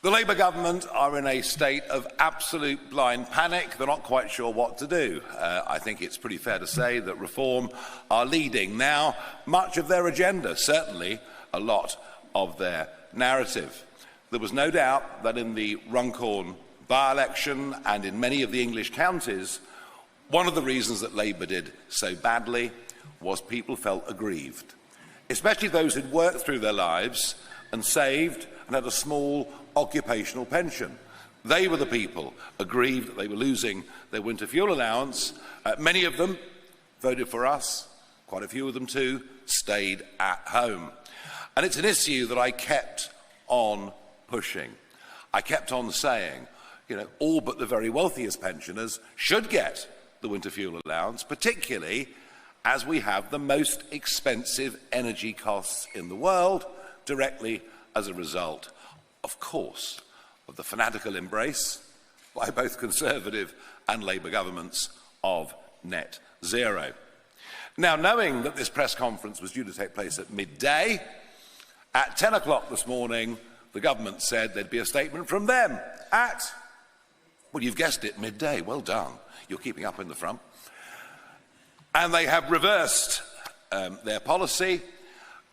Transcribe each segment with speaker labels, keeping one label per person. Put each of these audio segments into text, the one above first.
Speaker 1: The Labour government are in a state of absolute blind panic. They're not quite sure what to do. I think it's pretty fair to say that Reform are leading now much of their agenda, certainly a lot of their narrative. There was no doubt that in the Runcorn by-election and in many of the English counties, one of the reasons that Labour did so badly was people felt aggrieved, especially those who'd worked through their lives and saved and had a small occupational pension. They were the people aggrieved that they were losing their winter fuel allowance. Many of them voted for us, quite a few of them too stayed at home. And it's an issue that I kept on pushing. I kept on saying, all but the very wealthiest pensioners should get the winter fuel allowance, particularly as we have the most expensive energy costs in the world directly as a result, of course, of the fanatical embrace by both Conservative and Labour governments of net zero. Now, knowing that this press conference was due to take place at midday, at 10 o'clock this morning, the government said there'd be a statement from them at, well, you've guessed it, midday. Well done. You're keeping up in the front. And they have reversed their policy,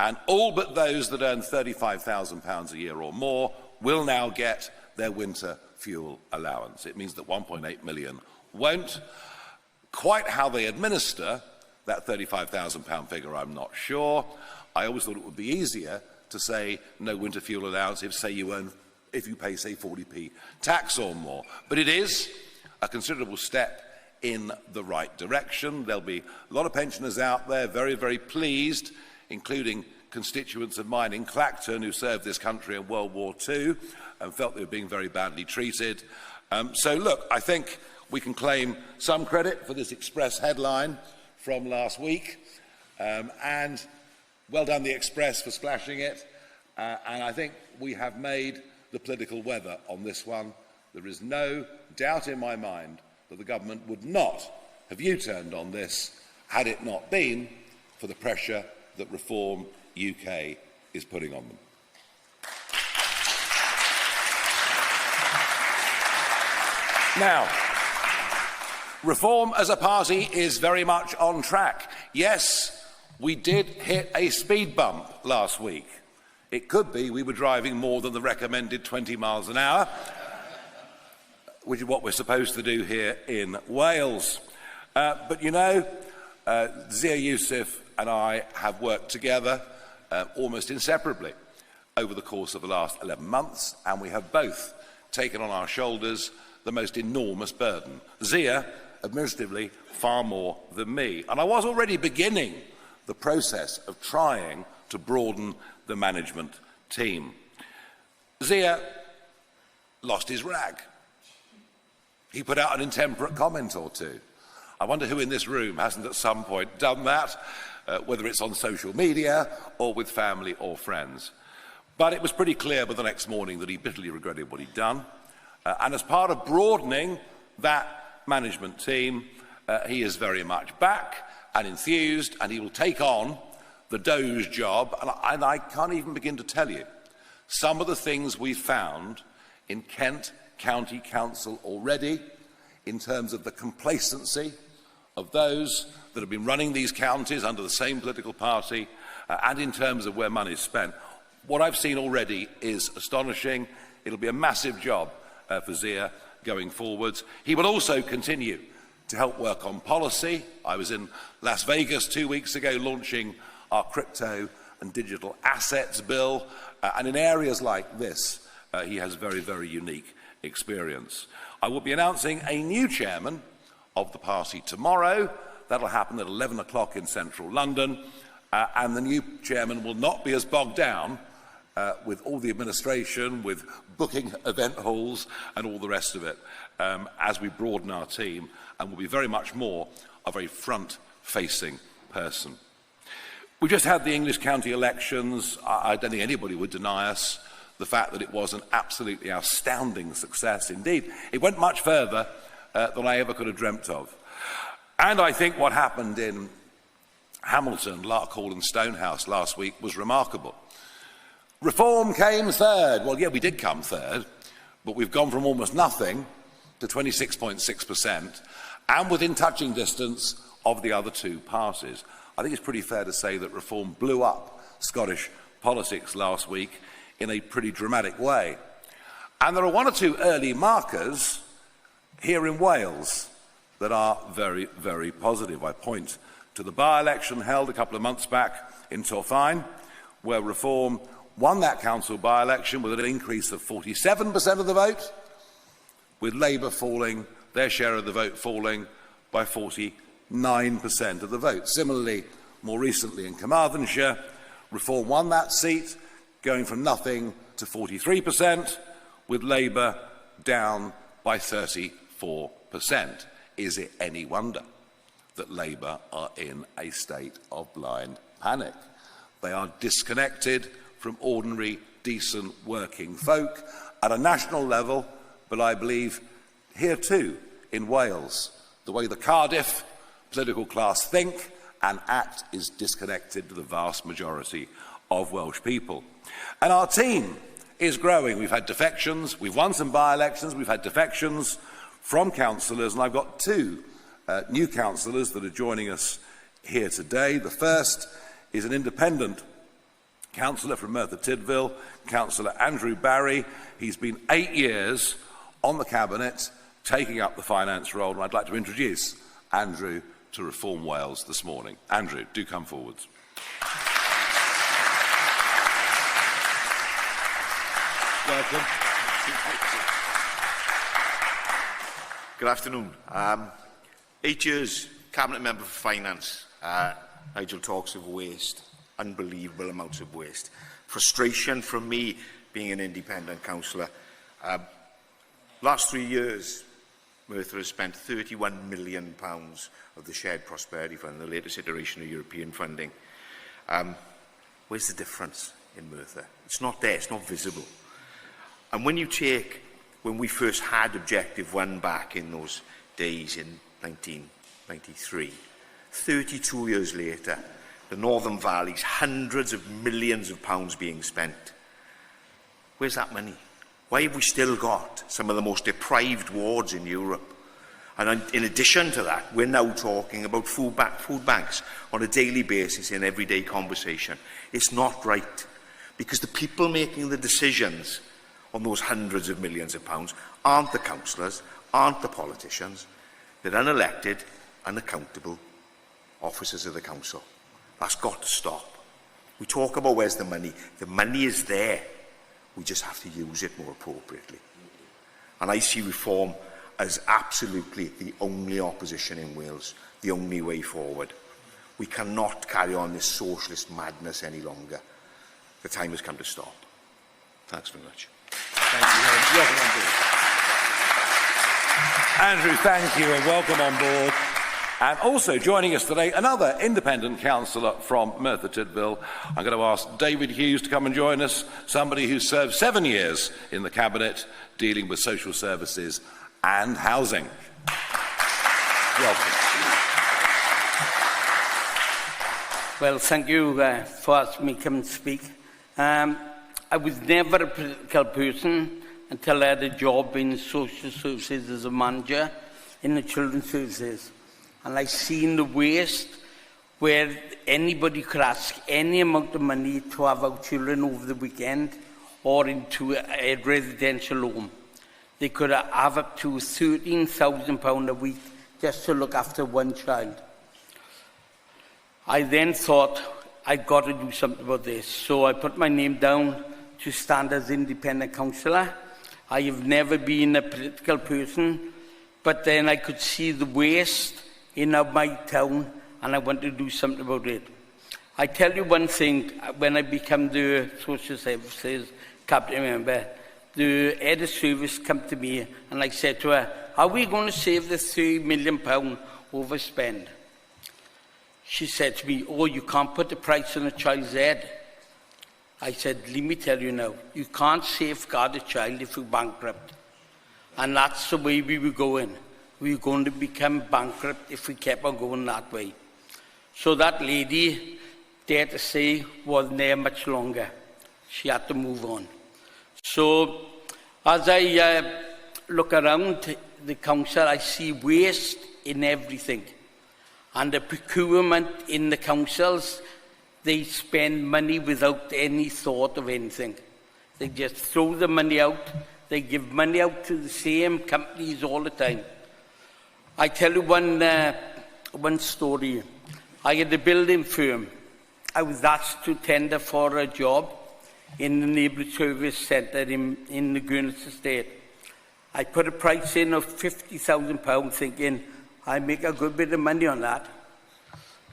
Speaker 1: and all but those that earn £35,000 a year or more will now get their winter fuel allowance. It means that 1.8 million won't. Quite how they administer that £35,000 figure, I'm not sure. I always thought it would be easier to say no winter fuel allowance if you pay, say, 40p tax or more. But it is a considerable step in the right direction. There'll be a lot of pensioners out there very, very pleased, including constituents of mine in Clacton who served this country in World War II and felt they were being very badly treated. So look, I think we can claim some credit for this Express headline from last week, and well done the Express for splashing it, and I think we have made the political weather on this one. There is no doubt in my mind that the government would not have U-turned on this had it not been for the pressure that Reform UK is putting on them. Now, Reform as a party is very much on track. Yes, we did hit a speed bump last week. It could be we were driving more than the recommended 20 miles an hour, which is what we're supposed to do here in Wales. But Zia Youssef and I have worked together almost inseparably over the course of the last 11 months, and we have both taken on our shoulders the most enormous burden. Zia, administratively, far more than me. And I was already beginning the process of trying to broaden the management team. Zia lost his rag. He put out an intemperate comment or two. I wonder who in this room hasn't at some point done that, whether it's on social media or with family or friends. But it was pretty clear by the next morning that he bitterly regretted what he'd done. And as part of broadening that management team, he is very much back and enthused, and he will take on the Doge job. And I can't even begin to tell you some of the things we found in Kent County Council already in terms of the complacency of those that have been running these counties under the same political party and in terms of where money is spent. What I've seen already is astonishing. It'll be a massive job for Zia going forwards. He will also continue to help work on policy. I was in Las Vegas 2 weeks ago launching our crypto and digital assets bill, and in areas like this, he has very, very unique experience. I will be announcing a new chairman of the party tomorrow. That'll happen at 11 o'clock in central London, and the new chairman will not be as bogged down with all the administration, with booking event halls and all the rest of it, as we broaden our team, and will be very much more of a front-facing person. We just had the English county elections. I don't think anybody would deny us the fact that it was an absolutely astounding success indeed. It went much further than I ever could have dreamt of. And I think what happened in Hamilton, Larkhall and Stonehouse last week was remarkable. Reform came third. Well, yeah, we did come third, But we've gone from almost nothing to 26.6%, and within touching distance of the other two parties. I think it's pretty fair to say that Reform blew up Scottish politics last week in a pretty dramatic way. And there are one or two early markers here in Wales that are very, very positive. I point to the by-election held a couple of months back in Torfaen, where Reform won that council by-election with an increase of 47% of the vote, with Labour falling, their share of the vote falling by 49% of the vote. Similarly, more recently in Carmarthenshire, Reform won that seat, going from nothing to 43%, with Labour down by 34%. Is it any wonder that Labour are in a state of blind panic? They are disconnected from ordinary, decent, working folk at a national level, but I believe here too, in Wales, the way the Cardiff political class think and act is disconnected to the vast majority of Welsh people. And our team is growing. We've had defections, we've won some by-elections, we've had defections from councillors, and I've got two new councillors that are joining us here today. The first is an independent councillor from Merthyr Tydfil, Councillor Andrew Barry. He's been 8 years on the Cabinet, taking up the finance role, and I'd like to introduce Andrew to Reform Wales this morning. Andrew, do come forwards. Welcome.
Speaker 2: Good afternoon. 8 years Cabinet Member for Finance. Nigel talks of waste, unbelievable amounts of waste. Frustration from me being an independent councillor. Last 3 years, Merthyr has spent £31 million of the Shared Prosperity Fund, the latest iteration of European funding. Where's the difference in Merthyr? It's not there, it's not visible. And when you take, when we first had Objective 1 back in those days in 1993, 32 years later, the Northern Valleys, hundreds of millions of pounds being spent. Where's that money? Why have we still got some of the most deprived wards in Europe? And in addition to that, we're now talking about food banks on a daily basis in everyday conversation. It's not right, because the people making the decisions on those hundreds of millions of pounds aren't the councillors, aren't the politicians. They're unelected, unaccountable officers of the council. That's got to stop. We talk about where's the money. The money is there. We just have to use it more appropriately. And I see Reform as absolutely the only opposition in Wales, the only way forward. We cannot carry on this socialist madness any longer. The time has come to stop. Thanks very much.
Speaker 1: Thank you. Welcome on board. Andrew, thank you and welcome on board. And also joining us today, another independent councillor from Merthyr Tydfil. I'm going to ask David Hughes to come and join us, somebody who served 7 years in the Cabinet dealing with social services and housing. Welcome.
Speaker 3: Well, thank you for asking me to come and speak. I was never a political person until I had a job in social services as a manager in the children's services. And I've seen the waste where anybody could ask any amount of money to have our children over the weekend or into a residential home. They could have up to £13,000 a week just to look after one child. I then thought, I've got to do something about this. So I put my name down to stand as independent councillor. I have never been a political person, but then I could see the waste in my town, and I want to do something about it. I tell you one thing, when I became the social services cabinet member, the head of service came to me and I said to her, are we going to save the £3 million overspend? She said to me, oh, you can't put the price on a child's head. I said, let me tell you now, you can't safeguard a child if you're bankrupt. And that's the way we were going. We were going to become bankrupt if we kept on going that way. So that lady, dare to say, wasn't there much longer. She had to move on. So As I look around the council, I see waste in everything. And the procurement in the councils, they spend money without any thought of anything. They just throw the money out. They give money out to the same companies all the time. I tell you one story. I had a building firm. I was asked to tender for a job in the neighbourhood service centre in the Gurness Estate. I put a price in of £50,000 thinking I make a good bit of money on that.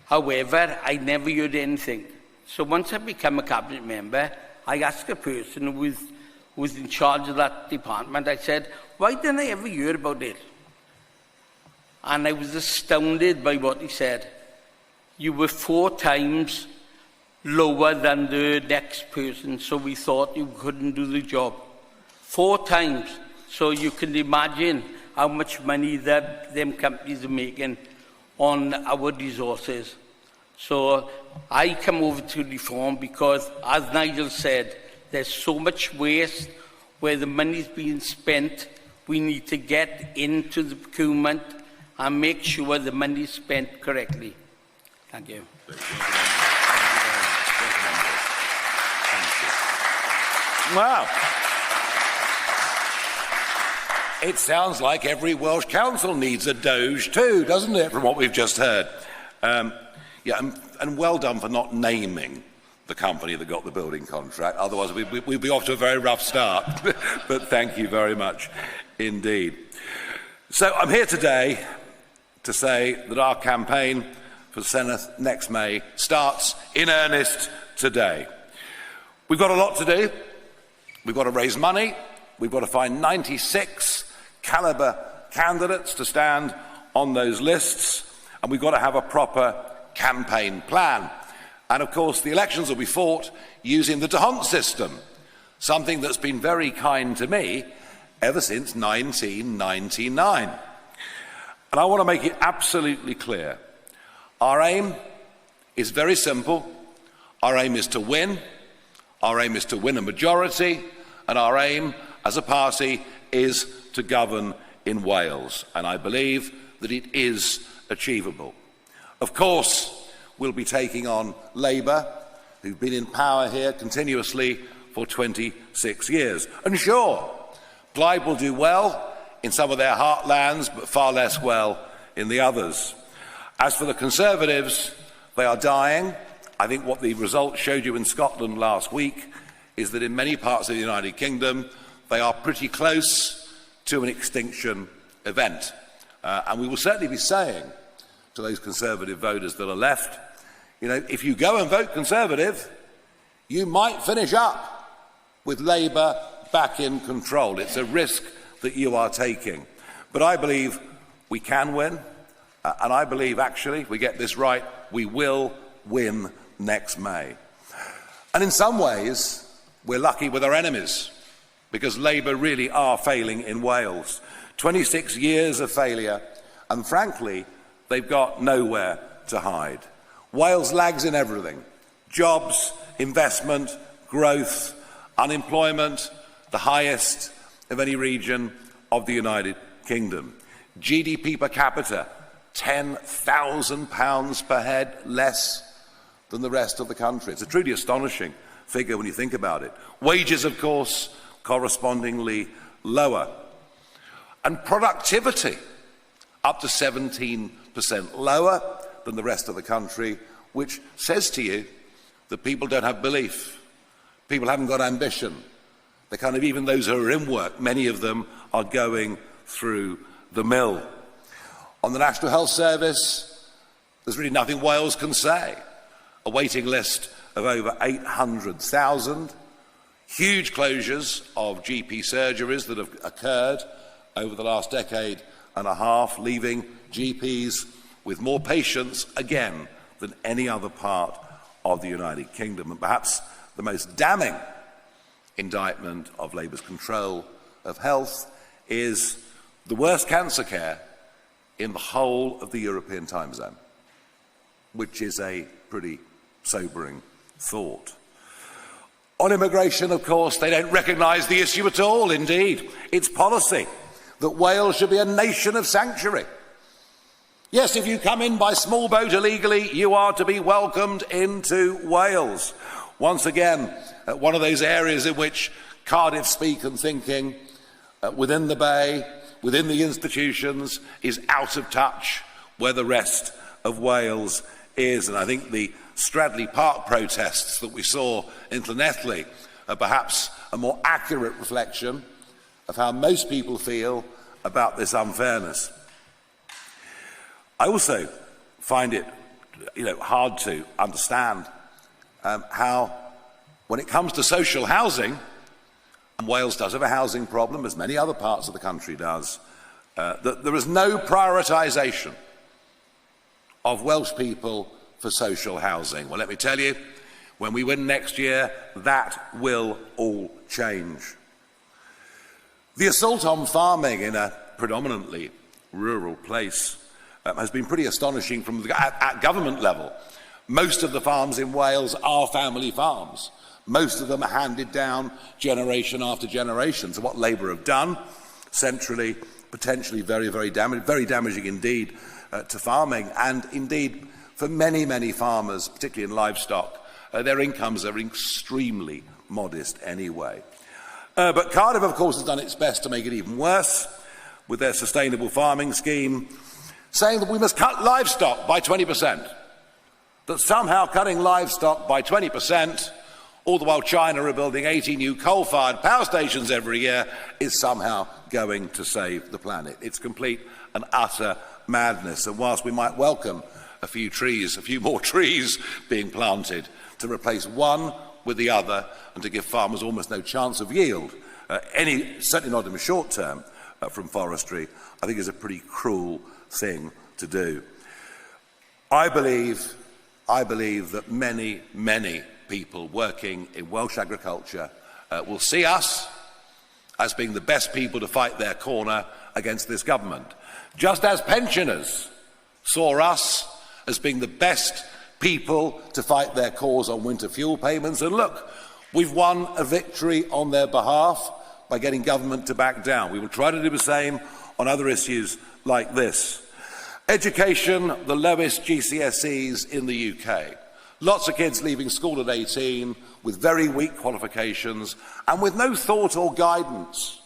Speaker 3: However, I never heard anything. So once I became a cabinet member, I asked a person who was in charge of that department, I said, why didn't I ever hear about it? And I was astounded by what he said. You were 4 times lower than the next person, so we thought you couldn't do the job. 4 times. So you can imagine how much money them companies are making on our resources. So I come over to Reform because, as Nigel said, there's so much waste where the money's being spent. We need to get into the procurement and make sure the money is spent correctly. Thank you.
Speaker 1: Wow. It sounds like every Welsh council needs a Doge too, doesn't it, from what we've just heard? And well done for not naming the company that got the building contract. Otherwise, we'd be off to a very rough start. But thank you very much indeed. So I'm here today to say that our campaign for the Senedd next May starts in earnest today. We've got a lot to do. We've got to raise money. We've got to find 96 calibre candidates to stand on those lists, and we've got to have a proper campaign plan. And of course, the elections will be fought using the D'Hondt system, something that's been very kind to me ever since 1999. And I want to make it absolutely clear. Our aim is very simple. Our aim is to win. Our aim is to win a majority. And our aim as a party is to govern in Wales. And I believe that it is achievable. Of course, we'll be taking on Labour, who've been in power here continuously for 26 years. And sure, Clyde will do well in some of their heartlands, but far less well in the others. As for the Conservatives, they are dying. I think what the results showed you in Scotland last week is that in many parts of the United Kingdom, they are pretty close to an extinction event. And we will certainly be saying to those Conservative voters that are left, you know, if you go and vote Conservative, you might finish up with Labour back in control. It's a risk that you are taking. But I believe we can win, and I believe, actually, if we get this right, we will win next May. And in some ways, we're lucky with our enemies, because Labour really are failing in Wales. 26 years of failure, and frankly, they've got nowhere to hide. Wales lags in everything: jobs, investment, growth, unemployment, the highest of any region of the United Kingdom. GDP per capita, £10,000 per head less than the rest of the country. It's a truly astonishing figure when you think about it. Wages, of course, correspondingly lower. And productivity, up to 17% lower than the rest of the country, which says to you that people don't have belief. People haven't got ambition. They're kind of, even those who are in work, many of them are going through the mill. On the National Health Service, there's really nothing Wales can say. A waiting list of over 800,000, huge closures of GP surgeries that have occurred over the last decade and a half, leaving GPs with more patients, again, than any other part of the United Kingdom. And perhaps the most damning indictment of Labour's control of health is the worst cancer care in the whole of the European time zone, which is a pretty sobering thought. On immigration, of course, they don't recognise the issue at all. Indeed, it's policy that Wales should be a nation of sanctuary. Yes, if you come in by small boat illegally, you are to be welcomed into Wales. Once again, one of those areas in which Cardiff speak and thinking within the Bay, within the institutions, is out of touch where the rest of Wales is. And I think the Stradley Park protests that we saw in Llanelli are perhaps a more accurate reflection of how most people feel about this unfairness. I also find it hard to understand how, when it comes to social housing, and Wales does have a housing problem, as many other parts of the country does, that there is no prioritisation of Welsh people for social housing. Well, let me tell you, when we win next year, that will all change. The assault on farming in a predominantly rural place has been pretty astonishing at government level. Most of the farms in Wales are family farms. Most of them are handed down generation after generation. So what Labour have done, centrally, potentially very, very damaging indeed to farming, and indeed for many, many farmers, particularly in livestock, their incomes are extremely modest anyway. But Cardiff, of course, has done its best to make it even worse with their sustainable farming scheme, saying that we must cut livestock by 20%, that somehow cutting livestock by 20%, all the while China are building 80 new coal-fired power stations every year, is somehow going to save the planet. It's complete and utter madness. And whilst we might welcome a few more trees being planted to replace one with the other and to give farmers almost no chance of yield, certainly not in the short term, from forestry, I think is a pretty cruel thing to do. I believe that many, many people working in Welsh agriculture will see us as being the best people to fight their corner against this government, just as pensioners saw us as being the best people to fight their cause on winter fuel payments. And look, we've won a victory on their behalf by getting government to back down. We will try to do the same on other issues like this. Education, the lowest GCSEs in the UK. Lots of kids leaving school at 18 with very weak qualifications and with no thought or guidance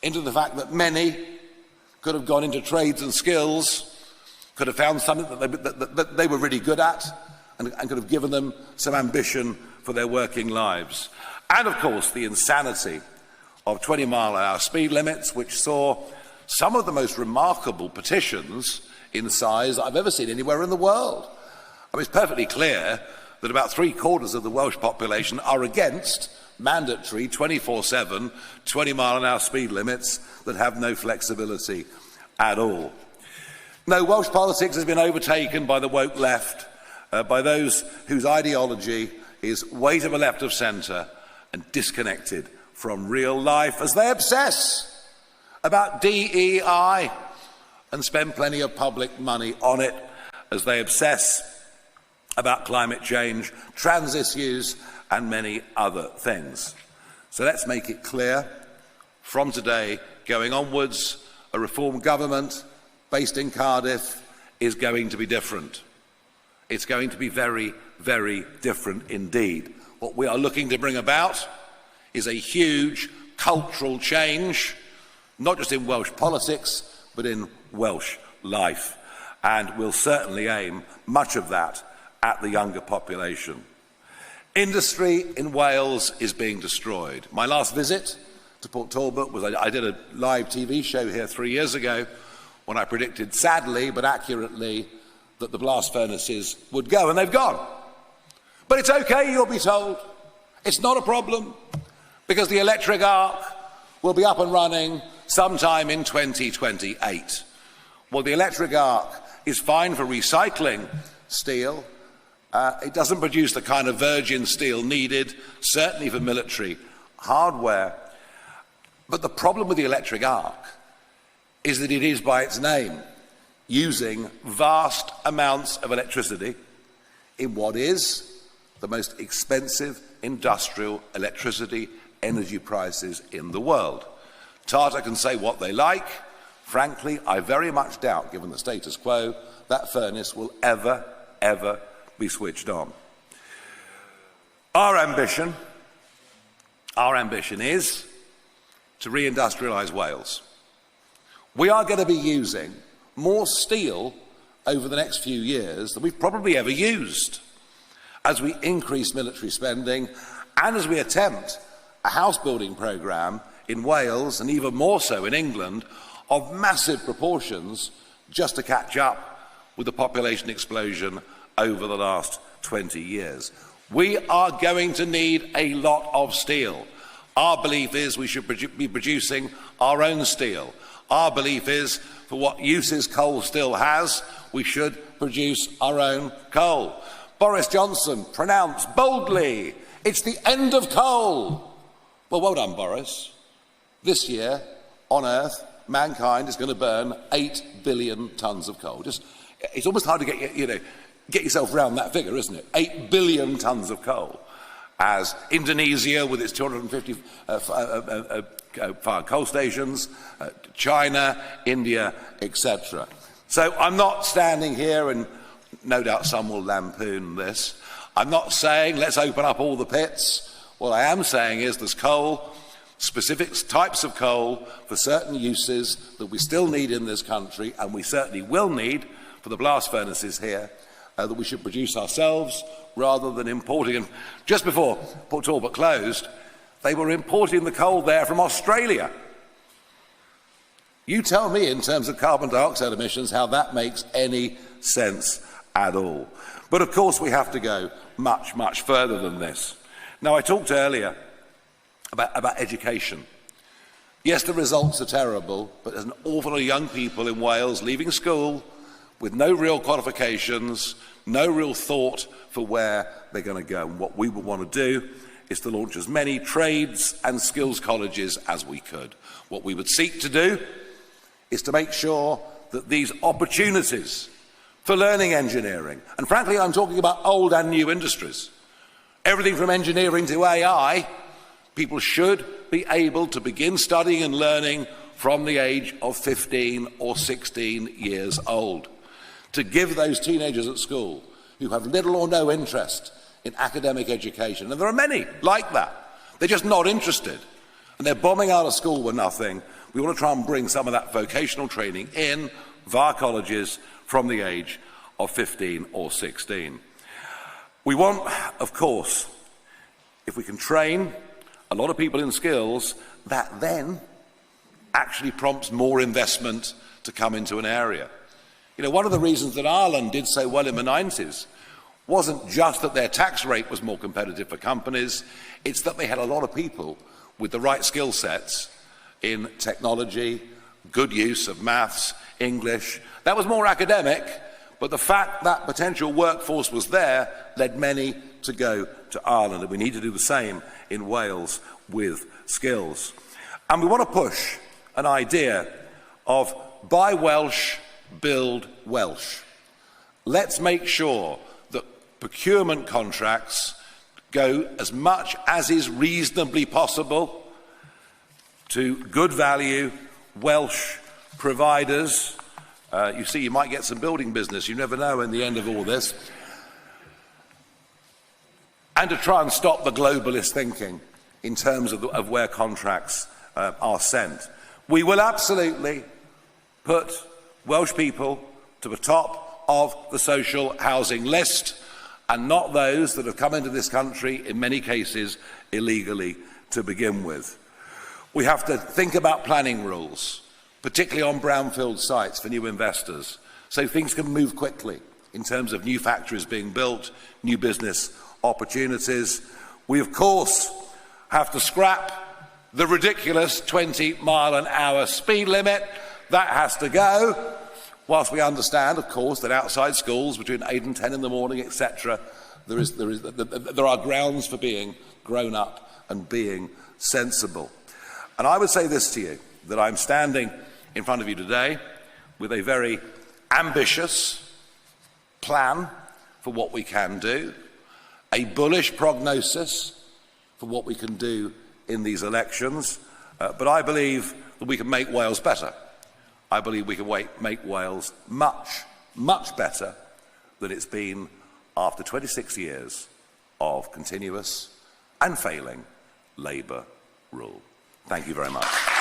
Speaker 1: into the fact that many could have gone into trades and skills, could have found something that they were really good at and could have given them some ambition for their working lives. And of course the insanity of 20-mile-an-hour speed limits, which saw some of the most remarkable petitions in size I've ever seen anywhere in the world. I mean, it's perfectly clear that about 3/4 of the Welsh population are against mandatory 24/7 20-mile-an-hour speed limits that have no flexibility at all. No, Welsh politics has been overtaken by the woke left, by those whose ideology is way to the left of centre and disconnected from real life, as they obsess about DEI and spend plenty of public money on it, as they obsess about climate change, trans issues and many other things. So let's make it clear, from today going onwards, a Reform government based in Cardiff is going to be different. It's going to be very, very different indeed. What we are looking to bring about is a huge cultural change, not just in Welsh politics, but in Welsh life. And we'll certainly aim much of that at the younger population. Industry in Wales is being destroyed. My last visit to Port Talbot was, I did a live TV show here 3 years ago when I predicted, sadly but accurately, that the blast furnaces would go, and they've gone. But it's okay, you'll be told. It's not a problem, because the electric arc will be up and running sometime in 2028. Well, the electric arc is fine for recycling steel. It doesn't produce the kind of virgin steel needed, certainly for military hardware. But the problem with the electric arc is that it is, by its name, using vast amounts of electricity in what is the most expensive industrial electricity energy prices in the world. Tata can say what they like. Frankly, I very much doubt, given the status quo, that furnace will ever be switched on. Our ambition is to reindustrialise Wales. We are going to be using more steel over the next few years than we've probably ever used as we increase military spending and as we attempt a house building programme in Wales, and even more so in England, of massive proportions just to catch up with the population explosion over the last 20 years. We are going to need a lot of steel. Our belief is we should be producing our own steel. Our belief is, for what uses coal still has, we should produce our own coal. Boris Johnson pronounced boldly, it's the end of coal. Well done, Boris. This year, on Earth, mankind is going to burn 8 billion tonnes of coal. It's almost hard to get yourself round that figure, isn't it? 8 billion tonnes of coal. As Indonesia, with its 250 fired coal stations, China, India, etc. So I'm not standing here, and no doubt some will lampoon this. I'm not saying let's open up all the pits. What I am saying is there's coal, specific types of coal for certain uses that we still need in this country, and we certainly will need for the blast furnaces here, that we should produce ourselves rather than importing. And just before Port Talbot closed, they were importing the coal there from Australia. You tell me, in terms of carbon dioxide emissions, how that makes any sense at all. But of course we have to go much further than this. Now, I talked earlier about education. Yes, the results are terrible, but there's an awful lot of young people in Wales leaving school with no real qualifications, no real thought for where they're going to go. And what we would want to do is to launch as many trades and skills colleges as we could. What we would seek to do is to make sure that these opportunities for learning engineering, and frankly I'm talking about old and new industries, everything from engineering to AI, people should be able to begin studying and learning from the age of 15 or 16 years old. To give those teenagers at school who have little or no interest in academic education, and there are many like that, they're just not interested, and they're bombing out of school with nothing. We want to try and bring some of that vocational training in via colleges from the age of 15 or 16. We want, of course, if we can train a lot of people in skills, that then actually prompts more investment to come into an area. You know, one of the reasons that Ireland did so well in the 90s wasn't just that their tax rate was more competitive for companies, it's that they had a lot of people with the right skill sets in technology, good use of maths, English. That was more academic, but the fact that potential workforce was there led many to go to Ireland, and we need to do the same in Wales with skills. And we want to push an idea of buy Welsh, build Welsh. Let's make sure that procurement contracts go as much as is reasonably possible to good value Welsh providers. You see, you might get some building business, you never know in the end of all this. And to try and stop the globalist thinking in terms of where contracts are sent. We will absolutely put Welsh people to the top of the social housing list, and not those that have come into this country, in many cases, illegally to begin with. We have to think about planning rules, particularly on brownfield sites for new investors, so things can move quickly in terms of new factories being built, new business opportunities. We, of course, have to scrap the ridiculous 20-mile-an-hour speed limit. That has to go, whilst we understand, of course, that outside schools between 8 and 10 in the morning, etc., there are grounds for being grown up and being sensible. And I would say this to you, that I'm standing in front of you today with a very ambitious plan for what we can do. a bullish prognosis for what we can do in these elections, but I believe that we can make Wales better. I believe we can make Wales much, much better than it's been after 26 years of continuous and failing Labour rule. Thank you very much.